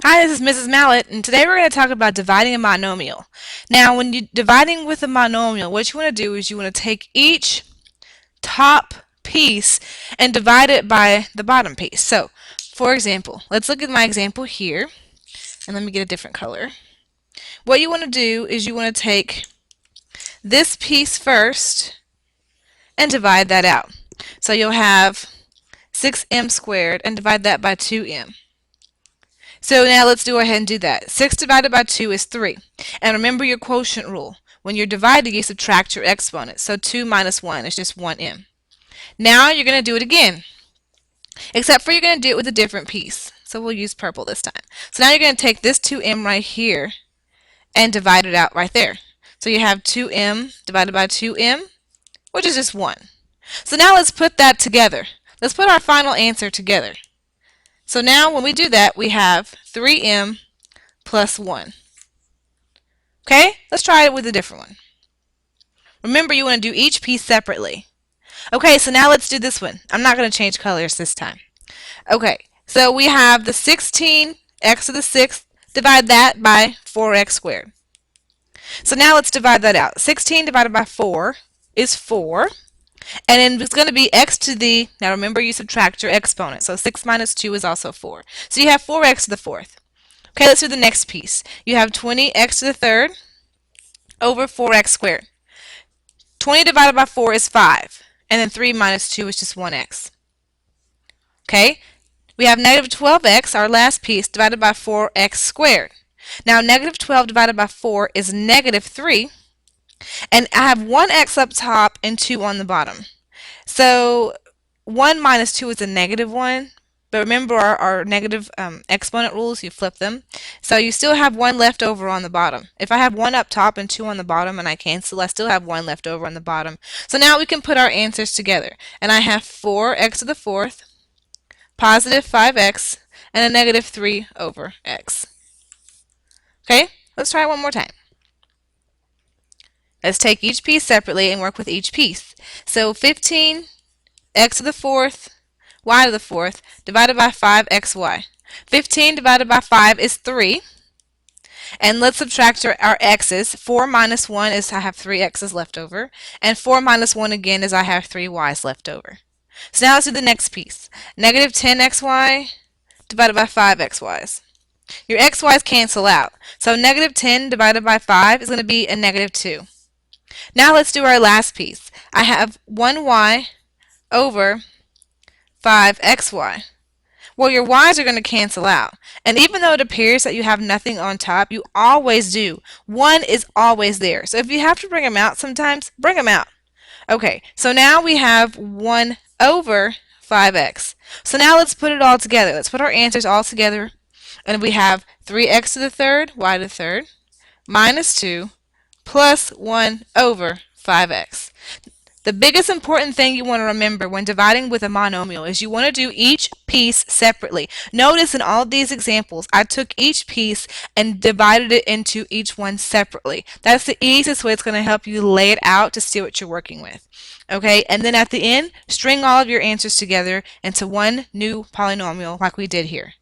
Hi, this is Mrs. Mallet, and today we're going to talk about dividing a monomial. Now, when you're dividing with a monomial, what you want to do is you want to take each top piece and divide it by the bottom piece. So, for example, let's look at my example here, and let me get a different color. What you want to do is you want to take this piece first and divide that out. So you'll have 6m squared and divide that by 2m. So now let's go ahead and do that. 6 divided by 2 is 3. And remember your quotient rule. When you're dividing, you subtract your exponent. So 2 minus 1 is just 1m. Now you're going to do it again. Except for you're going to do it with a different piece. So we'll use purple this time. So now you're going to take this 2m right here and divide it out right there. So you have 2m divided by 2m, which is just 1. So now let's put that together. Let's put our final answer together. So now when we do that, we have 3m plus 1. Okay, let's try it with a different one. Remember, you want to do each piece separately. Okay, so now let's do this one. I'm not going to change colors this time. Okay, so we have the 16x to the 6th. Divide that by 4x squared. So now let's divide that out. 16 divided by 4 is 4. And then it's going to be x to the, now remember you subtract your exponent, so 6 minus 2 is also 4. So you have 4x to the 4th. Okay, let's do the next piece. You have 20x to the 3rd over 4x squared. 20 divided by 4 is 5, and then 3 minus 2 is just 1x. Okay, we have negative 12x, our last piece, divided by 4x squared. Now negative 12 divided by 4 is negative 3. And I have 1x up top and 2 on the bottom. So 1 minus 2 is a negative 1. But remember our negative exponent rules, you flip them. So you still have 1 left over on the bottom. If I have 1 up top and 2 on the bottom and I cancel, I still have 1 left over on the bottom. So now we can put our answers together. And I have 4x to the 4th, positive 5x, and a negative 3 over x. Okay, let's try it one more time. Let's take each piece separately and work with each piece. So 15 x to the 4th, y to the 4th, divided by 5xy. 15 divided by 5 is 3. And let's subtract our x's. 4 minus 1 is I have 3 x's left over. And 4 minus 1 again is I have 3 y's left over. So now let's do the next piece. Negative 10xy divided by 5xy's. Your xy's cancel out. So negative 10 divided by 5 is going to be a negative 2. Now let's do our last piece. I have 1y over 5xy. Well, your y's are going to cancel out. And even though it appears that you have nothing on top, you always do. 1 is always there. So if you have to bring them out sometimes, bring them out. Okay, so now we have 1 over 5x. So now let's put it all together. Let's put our answers all together. And we have 3x to the 3rd, y to the 3rd, minus 2, plus 1 over 5x. The biggest important thing you want to remember when dividing with a monomial is you want to do each piece separately. Notice in all these examples, I took each piece and divided it into each one separately. That's the easiest way it's going to help you lay it out to see what you're working with. Okay, and then at the end, string all of your answers together into one new polynomial like we did here.